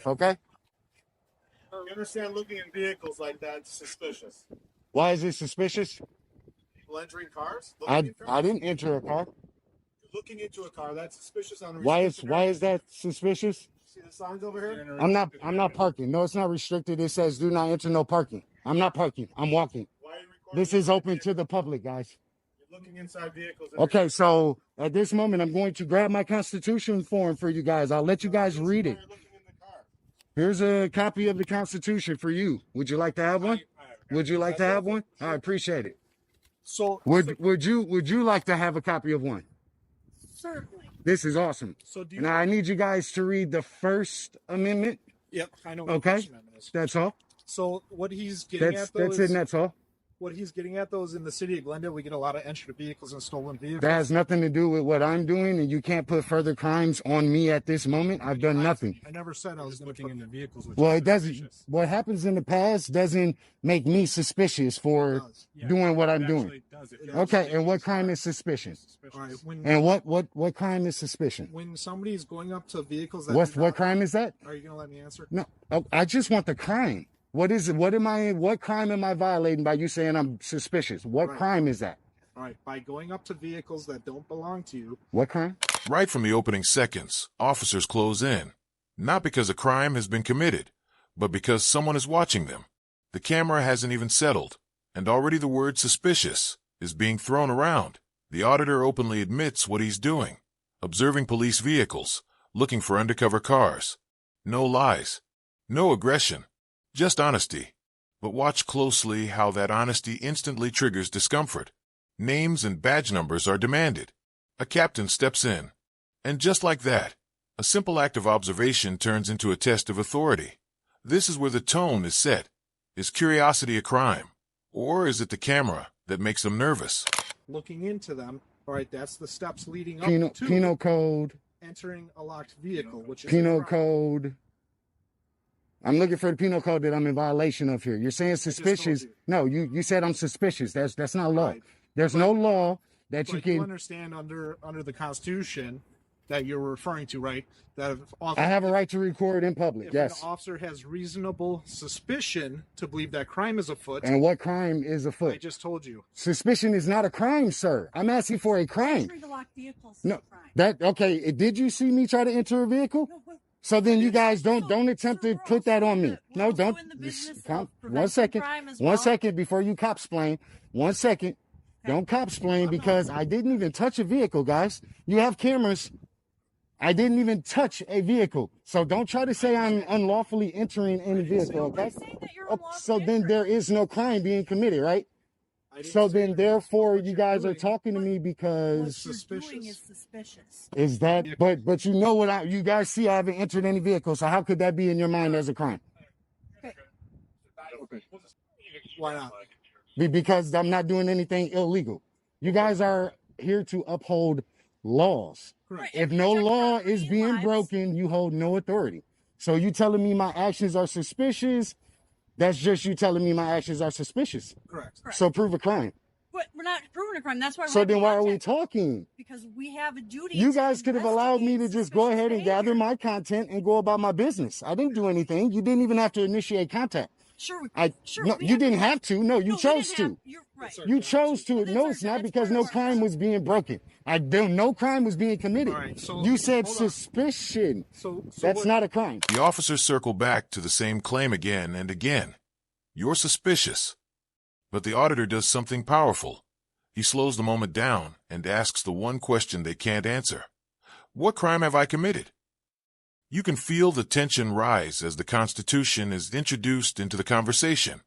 Okay? You understand looking in vehicles like that is suspicious. Why is it suspicious? People entering cars? I didn't enter a car. Looking into a car, that's suspicious on Why is that suspicious? See the signs over here? I'm not parking. No, it's not restricted. It says do not enter, no parking. I'm not parking. I'm walking. Why are you recording? This is open to the public, guys. You're looking inside vehicles. Okay, so at this moment, I'm going to grab my Constitution form for you guys. I'll let you guys read it. Here's a copy of the Constitution for you. Would you like to have one? Would you like to have one? I appreciate it. So would you like to have a copy of one? Certainly. This is awesome. So do you now I need you guys to read the First Amendment. Yep, I know. Okay, that's all. So what he's getting at though that's it. And that's all. What he's getting at though is in the city of Glendale, we get a lot of entry vehicles and stolen vehicles. That has nothing to do with what I'm doing, and you can't put further crimes on me at this moment. I've done nothing. I never said I was looking into vehicles. Well, it doesn't. What happens in the past doesn't make me suspicious for doing what I'm doing. Okay, and what crime is suspicion? All right, And what crime is suspicion? When somebody's going up to vehicles that what crime is that? Are you gonna let me answer? No, I just want the crime. What is it? What crime am I violating by you saying I'm suspicious? What crime is that? All right, by going up to vehicles that don't belong to you. What crime? Right from the opening seconds, officers close in, not because a crime has been committed, but because someone is watching them. The camera hasn't even settled, and already the word suspicious is being thrown around. The auditor openly admits what he's doing, observing police vehicles, looking for undercover cars. No lies, no aggression. Just honesty. But watch closely how that honesty instantly triggers discomfort. Names and badge numbers are demanded. A captain steps in. And just like that, a simple act of observation turns into a test of authority. This is where the tone is set. Is curiosity a crime? Or is it the camera that makes them nervous? Looking into them. All right, that's the steps leading up to Penal code. Entering a locked vehicle, which is penal code. I'm looking for the penal code that I'm in violation of here. You're saying suspicious. No, you said I'm suspicious. That's not law. Right. There's no law that you can. You understand under the Constitution that you're referring to, right? That if I have a right to record in public. If yes. An officer has reasonable suspicion to believe that crime is afoot. And what crime is afoot? I just told you. Suspicion is not a crime, sir. I'm asking for a crime. Entering a locked vehicle is no, a crime. that okay. Did you see me try to enter a vehicle? No, so then you guys don't attempt to put that on me. No, don't. 1 second. 1 second before you cop-splain. 1 second. Don't cop-splain because I didn't even touch a vehicle, guys. You have cameras. I didn't even touch a vehicle. So don't try to say I'm unlawfully entering any vehicle, okay? So then there is no crime being committed, right? So then therefore you guys are talking to me because what you're doing is suspicious. Is that but you know what you guys see I haven't entered any vehicle, so how could that be in your mind as a crime? Okay. Why not? Because I'm not doing anything illegal. You guys are here to uphold laws. Right. If no law is being broken, you hold no authority. So you telling me my actions are suspicious? That's just you telling me my actions are suspicious. Correct. So prove a crime. But we're not proving a crime. That's why. So then why are we talking? Because we have a duty. You guys could have allowed me to just go ahead and gather my content and go about my business. I didn't do anything. You didn't even have to initiate contact. Sure. No, you didn't have to. No, you chose to. You're right. You chose to. No, it's not because no crime was being broken. No crime was being committed. Right, so, you said suspicion. So that's not a crime. The officers circle back to the same claim again and again. You're suspicious. But the auditor does something powerful. He slows the moment down and asks the one question they can't answer. What crime have I committed? You can feel the tension rise as the Constitution is introduced into the conversation,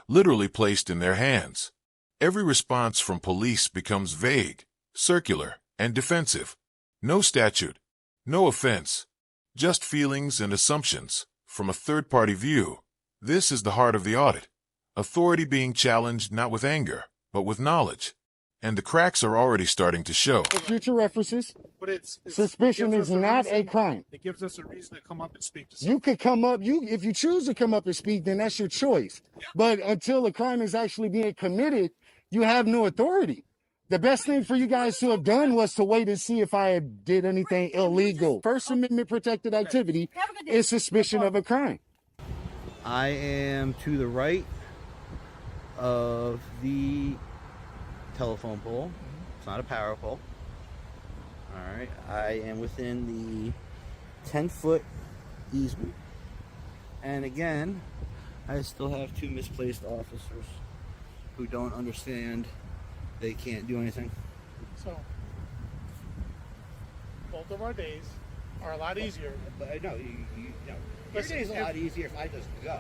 literally placed in their hands. Every response from police becomes vague, circular, and defensive. No statute, no offense, just feelings and assumptions from a third-party view. This is the heart of the audit. Authority being challenged not with anger, but with knowledge. And the cracks are already starting to show. For future references, but suspicion is not a crime. It gives us a reason to come up and speak to someone. You could come up, if you choose to come up and speak, then that's your choice. Yeah. But until a crime is actually being committed, you have no authority. The best thing for you guys to have done was to wait and see if I did anything illegal. First Amendment protected activity Have a good day. is suspicion of a crime. I am to the right of the telephone pole. It's not a power pole. Alright, I am within the 10-foot easement. And again, I still have 2 misplaced officers who don't understand they can't do anything. So, both of our days are a lot easier. But no, your Listen, day is a lot easier if I just go.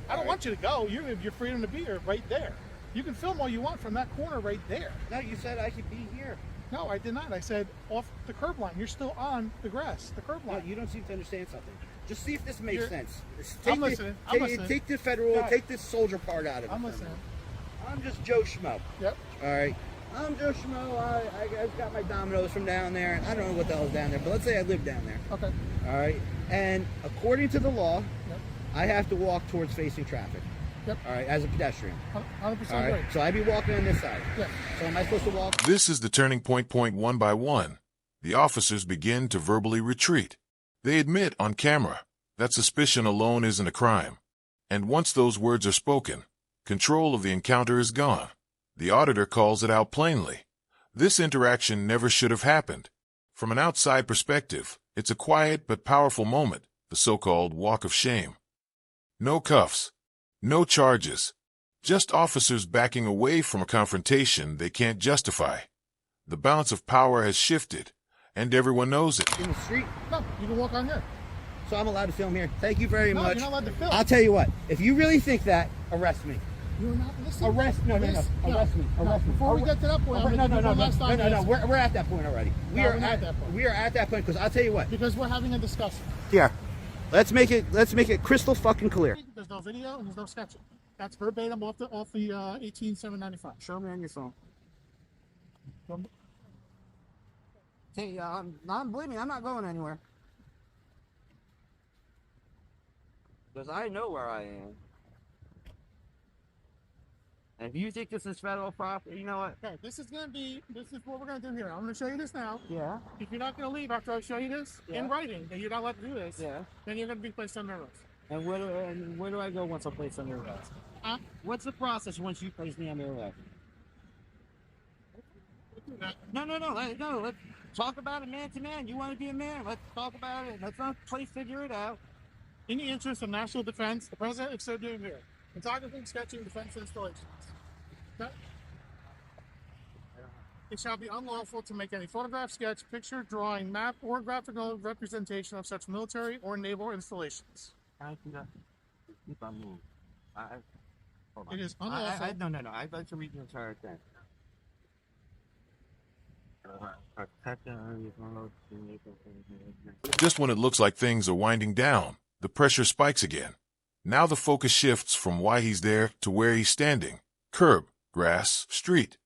I don't want you to go. You're freedom to be here right there. You can film all you want from that corner right there. No, you said I could be here. No, I did not. I said off the curb line. You're still on the grass, the curb No, line. you don't seem to understand something. Just see if this makes sense. I'm listening. I'm listening. Take the federal, Got it. take this soldier part out of it. I'm for a listening. minute. I'm just Joe Schmo. Yep. All right. I'm Joe Schmo. I've got my dominoes from down there. I don't know what the hell's down there, but let's say I live down there. Okay. All right. And according to the law, Yep. I have to walk towards facing traffic. Yep. All right, as a pedestrian. 100% All right. right. So I'd be walking on this side. Yeah. So am I supposed to walk? This is the turning point. One by one, the officers begin to verbally retreat. They admit on camera that suspicion alone isn't a crime. And once those words are spoken, control of the encounter is gone. The auditor calls it out plainly. This interaction never should have happened. From an outside perspective, it's a quiet but powerful moment, the so-called walk of shame. No cuffs, no charges, just officers backing away from a confrontation they can't justify. The balance of power has shifted, and everyone knows it. In the street. No, you can walk on here. So I'm allowed to film here. Thank you very No, much. you're not allowed to film. I'll tell you what. If you really think that, arrest me. You're not listening. Arrest no. Arrest me. Arrest me. Before we get to that point, I'm No. gonna do one last time answer. We're at that point already. No, we're not at that point. We are at that point because I'll tell you what. Because we're having a discussion. Here, let's make it crystal fucking clear. There's no video and there's no sketching. That's verbatim off the 18795. Show me on your phone. Um, Hey, believe me, I'm not going anywhere. Because I know where I am. And if you think this is federal property, you know what? Okay, this is what we're gonna do here. I'm gonna show you this now. Yeah. If you're not gonna leave after I show you this Yeah. in writing that you're not allowed to do this, Yeah. then you're gonna be placed under arrest. And where do I go once I'm placed under arrest? What's the process once you place me under arrest? No. Let's talk about it man to man. You want to be a man? Let's talk about it. Let's not figure it out. In the interest of national defense, the president is so doing here. Photography, sketching, defense installations. Okay? It shall be unlawful to make any photograph, sketch, picture, drawing, map, or graphical representation of such military or naval installations. Keep on moving. Hold on. It is unlawful. No. I'd like to read the entire thing. Just when it looks like things are winding down, the pressure spikes again. Now the focus shifts from why he's there to where he's standing. Curb, grass, street.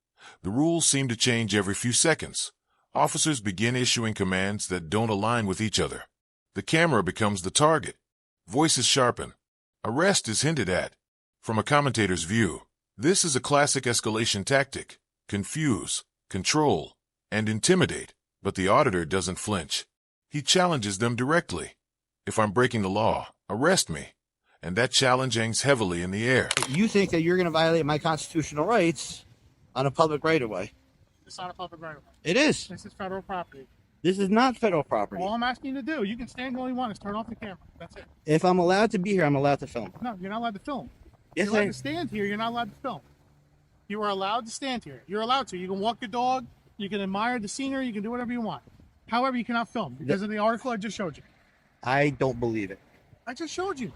The rules seem to change every few seconds. Officers begin issuing commands that don't align with each other. The camera becomes the target. Voices sharpen. Arrest is hinted at. From a commentator's view, this is a classic escalation tactic. Confuse, control, and intimidate. But the auditor doesn't flinch. He challenges them directly. If I'm breaking the law, arrest me. And that challenge hangs heavily in the air. You think that you're going to violate my constitutional rights on a public right-of-way? It's not a public right of way. It is. This is federal property. This is not federal property. All I'm asking you to do, you can stand all you want, is turn off the camera. That's it. If I'm allowed to be here, I'm allowed to film. No, you're not allowed to film. Yes, You're allowed to stand here. You're not allowed to film. You are allowed to stand here. You're allowed to. You can walk your dog. You can admire the scenery. You can do whatever you want. However, you cannot film because of the article I just showed you. I don't believe it. I just showed you.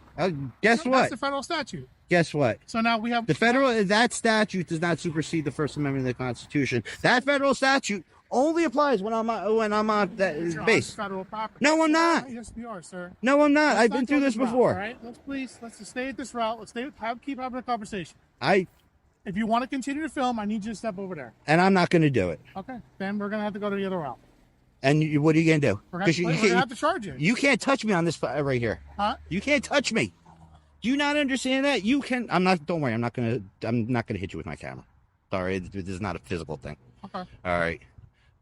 Guess what? That's the federal statute. Guess what? So now we have The federal, that statute does not supersede the First Amendment of the Constitution. That federal statute only applies when I'm on that base. federal property. No, I'm not. Yes, we are, sir. No, I'm not. Let's I've not been go through this route, before. All right, let's just stay at this route. Let's keep having a conversation. If you want to continue to film, I need you to step over there. And I'm not going to do it. Okay, then we're gonna have to go to the other route. And what are you going to do? We're gonna have to charge you. You can't touch me on this right here. Huh? You can't touch me. Do you not understand that? You can. I'm not. Don't worry. I'm not gonna hit you with my camera. Sorry, this is not a physical thing. Okay. All right.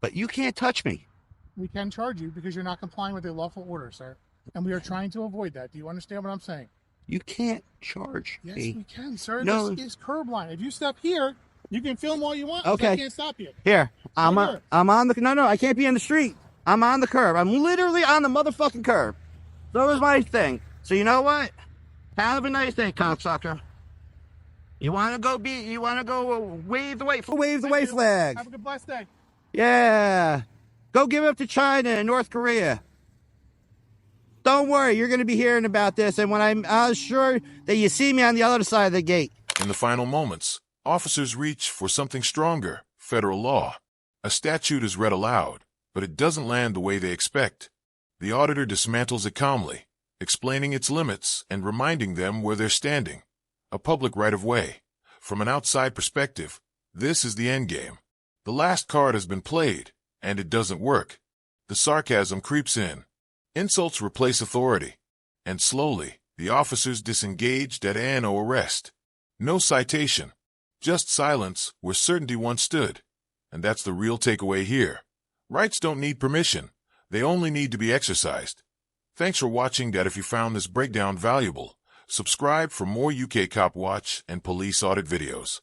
But you can't touch me. We can charge you because you're not complying with a lawful order, sir. And we are trying to avoid that. Do you understand what I'm saying? You can't charge Yes, me. we can, sir. No. This is curb line. If you step here, you can film all you want. Okay. I can't stop you. Here, I'm here. on the no, I can't be in the street. I'm on the curb. I'm literally on the motherfucking curb. So is my thing. So you know what? Have a nice day, cocksucker. You want to go wave the white flag. Have a good blessed day. Yeah. Go give it up to China and North Korea. Don't worry, you're going to be hearing about this, and when I'm sure that you see me on the other side of the gate. In the final moments, officers reach for something stronger, federal law. A statute is read aloud, but it doesn't land the way they expect. The auditor dismantles it calmly, explaining its limits and reminding them where they're standing. A public right-of-way. From an outside perspective, this is the endgame. The last card has been played, and it doesn't work. The sarcasm creeps in. Insults replace authority. And slowly, the officers disengage at no arrest. No citation. Just silence where certainty once stood. And that's the real takeaway here. Rights don't need permission. They only need to be exercised. Thanks for watching. If you found this breakdown valuable, subscribe for more UK Cop Watch and police audit videos.